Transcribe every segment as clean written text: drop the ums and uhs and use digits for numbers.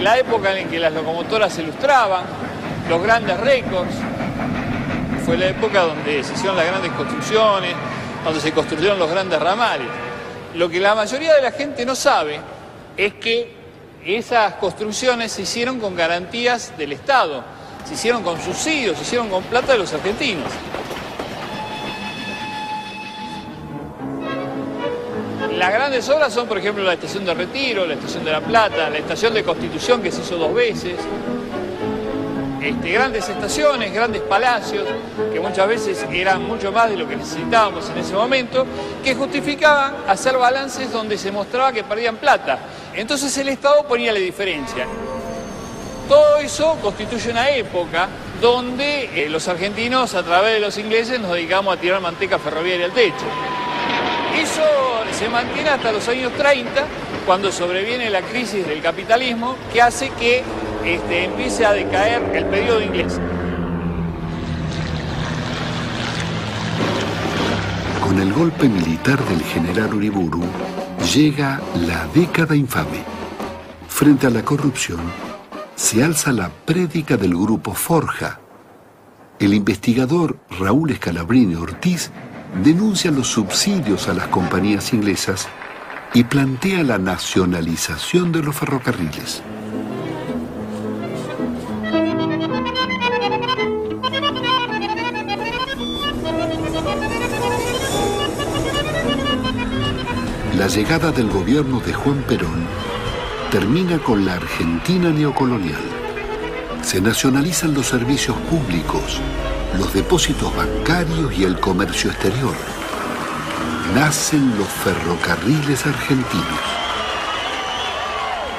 la época en que las locomotoras se ilustraban, los grandes récords. Fue la época donde se hicieron las grandes construcciones, donde se construyeron los grandes ramales. Lo que la mayoría de la gente no sabe es que esas construcciones se hicieron con garantías del Estado, se hicieron con subsidios, se hicieron con plata de los argentinos. Las grandes obras son, por ejemplo, la estación de Retiro, la estación de La Plata, la estación de Constitución, que se hizo 2 veces. Grandes estaciones, grandes palacios, que muchas veces eran mucho más de lo que necesitábamos en ese momento, que justificaban hacer balances donde se mostraba que perdían plata. Entonces el Estado ponía la diferencia. Todo eso constituye una época donde los argentinos, a través de los ingleses, nos dedicamos a tirar manteca ferroviaria al techo. Eso se mantiene hasta los años 30, cuando sobreviene la crisis del capitalismo, que hace que empiece a decaer el periodo inglés. Con el golpe militar del general Uriburu, llega la década infame. Frente a la corrupción, se alza la prédica del grupo Forja. El investigador Raúl Scalabrini Ortiz denuncia los subsidios a las compañías inglesas y plantea la nacionalización de los ferrocarriles. La llegada del gobierno de Juan Perón termina con la Argentina neocolonial. Se nacionalizan los servicios públicos, los depósitos bancarios y el comercio exterior. Nacen los ferrocarriles argentinos.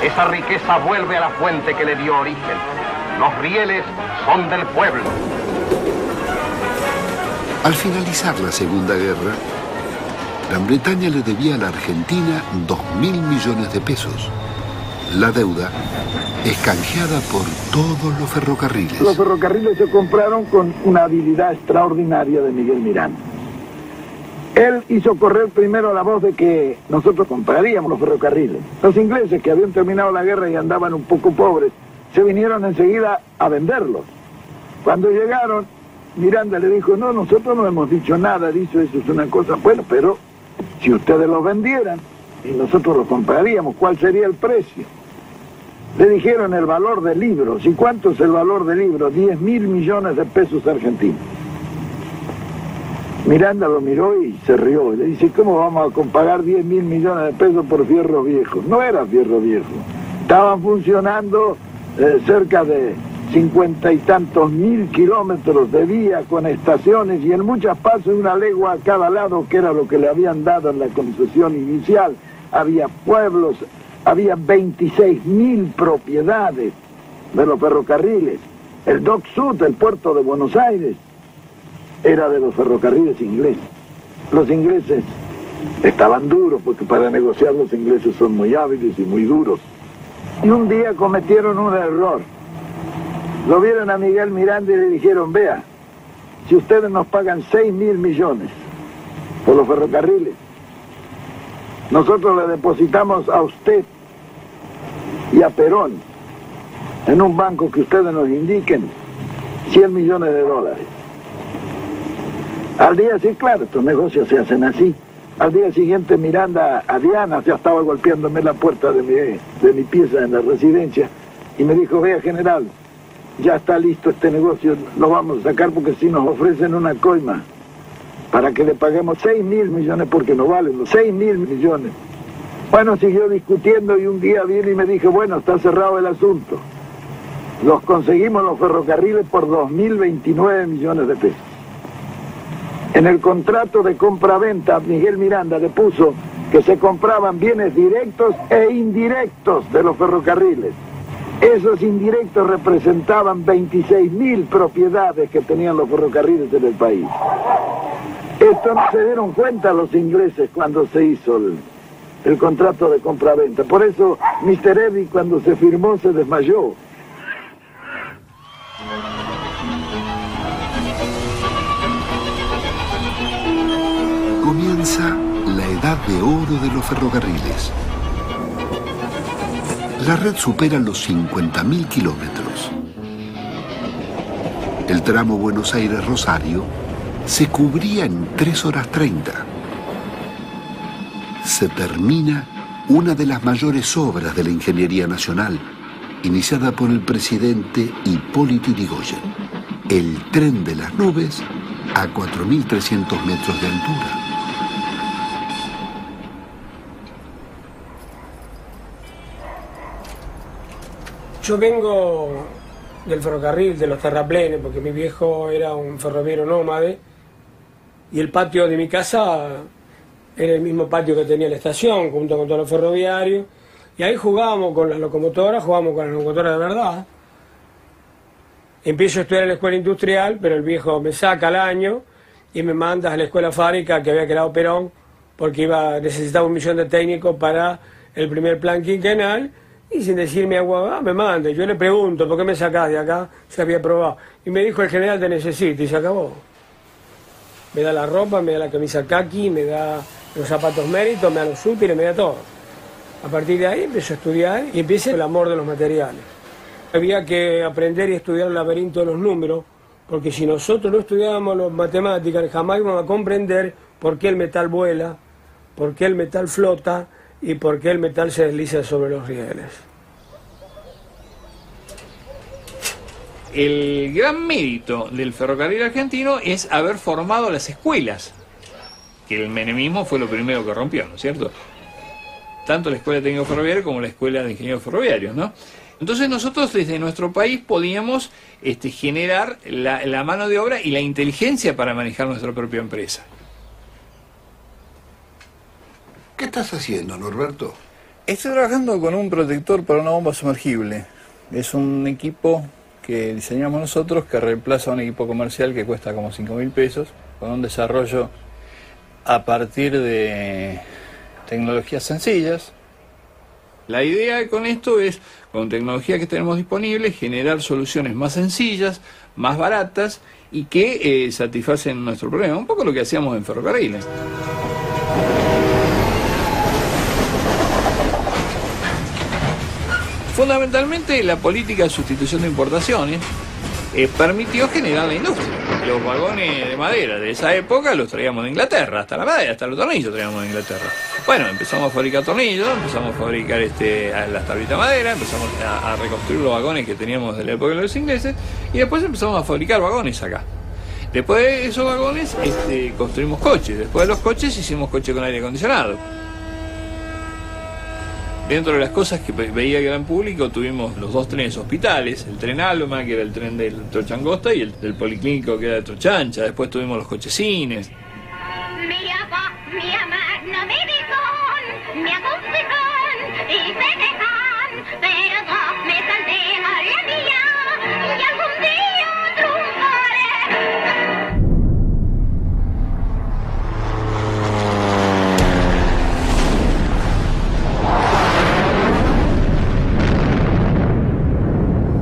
Esa riqueza vuelve a la fuente que le dio origen. Los rieles son del pueblo. Al finalizar la Segunda Guerra, Gran Bretaña le debía a la Argentina 2.000 millones de pesos. La deuda es canjeada por todos los ferrocarriles. Los ferrocarriles se compraron con una habilidad extraordinaria de Miguel Miranda. Él hizo correr primero la voz de que nosotros compraríamos los ferrocarriles. Los ingleses, que habían terminado la guerra y andaban un poco pobres, se vinieron enseguida a venderlos. Cuando llegaron, Miranda le dijo: no, nosotros no hemos dicho nada, dice, eso es una cosa, bueno, pero si ustedes los vendieran y nosotros los compraríamos, ¿cuál sería el precio? Le dijeron el valor de libros. ¿Y cuánto es el valor de libros? 10.000 millones de pesos argentinos. Miranda lo miró y se rió. Le dice: ¿cómo vamos a pagar 10.000 millones de pesos por fierro viejo? No era fierro viejo. Estaban funcionando cerca de 50 y tantos mil kilómetros de vía con estaciones y en muchas pasos una legua a cada lado, que era lo que le habían dado en la concesión inicial. Había pueblos, había 26.000 propiedades de los ferrocarriles. El Dock Sud, el puerto de Buenos Aires, era de los ferrocarriles ingleses. Los ingleses estaban duros, porque para negociar los ingleses son muy hábiles y muy duros. Y un día cometieron un error. Lo vieron a Miguel Miranda y le dijeron: vea, si ustedes nos pagan 6.000 millones por los ferrocarriles, nosotros le depositamos a usted y a Perón en un banco que ustedes nos indiquen 100 millones de dólares. Al día siguiente, claro, estos negocios se hacen así. Al día siguiente Miranda a Diana ya estaba golpeándome la puerta de mi pieza en la residencia y me dijo: vea, general, ya está listo este negocio, lo vamos a sacar porque si nos ofrecen una coima para que le paguemos 6.000 millones, porque no valen los 6.000 millones. Bueno, siguió discutiendo y un día viene y me dijo: bueno, está cerrado el asunto. Los conseguimos los ferrocarriles por 2.029 millones de pesos. En el contrato de compra-venta, Miguel Miranda le puso que se compraban bienes directos e indirectos de los ferrocarriles. Esos indirectos representaban 26.000 propiedades que tenían los ferrocarriles en el país. Esto no se dieron cuenta los ingleses cuando se hizo el contrato de compra-venta. Por eso Mr. Eddy, cuando se firmó, se desmayó. Comienza la edad de oro de los ferrocarriles. La red supera los 50.000 kilómetros. El tramo Buenos Aires-Rosario se cubría en 3 horas 30. Se termina una de las mayores obras de la ingeniería nacional, iniciada por el presidente Hipólito Yrigoyen, el tren de las nubes a 4.300 metros de altura. Yo vengo del ferrocarril, de los terraplenes, porque mi viejo era un ferroviario nómade y el patio de mi casa era el mismo patio que tenía la estación, junto con todos los ferroviarios, y ahí jugábamos con las locomotoras de verdad. Empiezo a estudiar en la escuela industrial, pero el viejo me saca al año y me manda a la escuela fábrica que había creado Perón, porque necesitaba 1 millón de técnicos para el primer plan quinquenal. Y sin decirme agua, me manda. Yo le pregunto, ¿por qué me sacás de acá? Se había probado. Y me dijo, el general te necesita, y se acabó. Me da la ropa, me da la camisa kaki, me da los zapatos méritos, me da los útiles, me da todo. A partir de ahí empecé a estudiar y empieza el amor de los materiales. Había que aprender y estudiar el laberinto de los números, porque si nosotros no estudiábamos las matemáticas, jamás íbamos a comprender por qué el metal vuela, por qué el metal flota, y por qué el metal se desliza sobre los rieles. El gran mérito del ferrocarril argentino es haber formado las escuelas, que el menemismo fue lo primero que rompió, ¿no es cierto? Tanto la Escuela de Técnicos Ferroviarios como la Escuela de Ingenieros Ferroviarios, ¿no? Entonces nosotros desde nuestro país podíamos generar la mano de obra y la inteligencia para manejar nuestra propia empresa. ¿Qué estás haciendo, Norberto? Estoy trabajando con un protector para una bomba sumergible. Es un equipo que diseñamos nosotros que reemplaza a un equipo comercial que cuesta como 5.000 pesos, con un desarrollo a partir de tecnologías sencillas. La idea con esto es, con tecnología que tenemos disponible, generar soluciones más sencillas, más baratas y que satisfacen nuestro problema. Un poco lo que hacíamos en ferrocarriles. Fundamentalmente la política de sustitución de importaciones permitió generar la industria. Los vagones de madera de esa época los traíamos de Inglaterra, hasta la madera, hasta los tornillos traíamos de Inglaterra. Bueno, empezamos a fabricar tornillos, empezamos a fabricar las tablitas de madera, empezamos a reconstruir los vagones que teníamos de la época de los ingleses y después empezamos a fabricar vagones acá. Después de esos vagones construimos coches, después de los coches hicimos coches con aire acondicionado. Dentro de las cosas que veía el gran público tuvimos los 2 trenes hospitales, el tren Alma, que era el tren del Trocha Angosta, y el del Policlínico, que era de Trocha Ancha. Después tuvimos los coches cines. Mi papá, mi mamá no me dijeron, me aconsejan y me dejan, pero yo me salté a la mía y algún día triunfaré.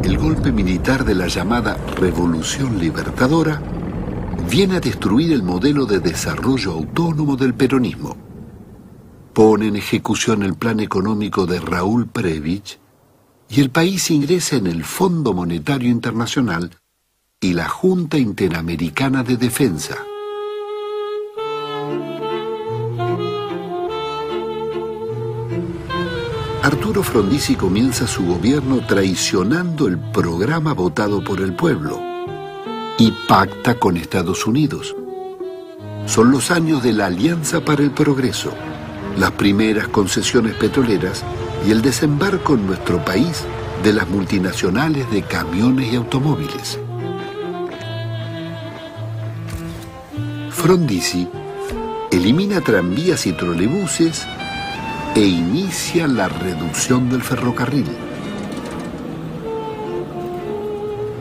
El golpe militar de la llamada Revolución Libertadora viene a destruir el modelo de desarrollo autónomo del peronismo. Pone en ejecución el plan económico de Raúl Prebisch y el país ingresa en el Fondo Monetario Internacional y la Junta Interamericana de Defensa. Arturo Frondizi comienza su gobierno traicionando el programa votado por el pueblo y pacta con Estados Unidos. Son los años de la Alianza para el Progreso, las primeras concesiones petroleras y el desembarco en nuestro país de las multinacionales de camiones y automóviles. Frondizi elimina tranvías y trolebuses e inicia la reducción del ferrocarril.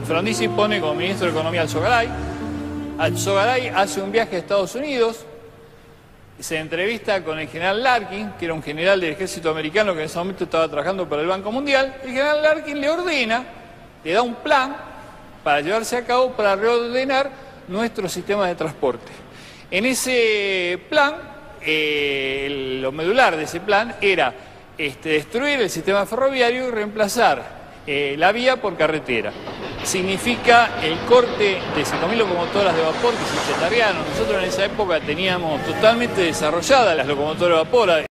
Frondizi pone como ministro de Economía al Sogaray. Sogaray hace un viaje a Estados Unidos, se entrevista con el general Larkin, que era un general del ejército americano que en ese momento estaba trabajando para el Banco Mundial. El general Larkin le ordena, le da un plan para llevarse a cabo para reordenar nuestro sistema de transporte. En ese plan, lo medular de ese plan era destruir el sistema ferroviario y reemplazar la vía por carretera. Significa el corte de 5.000 locomotoras de vapor que se chatarrearon. Nosotros en esa época teníamos totalmente desarrolladas las locomotoras de vapor.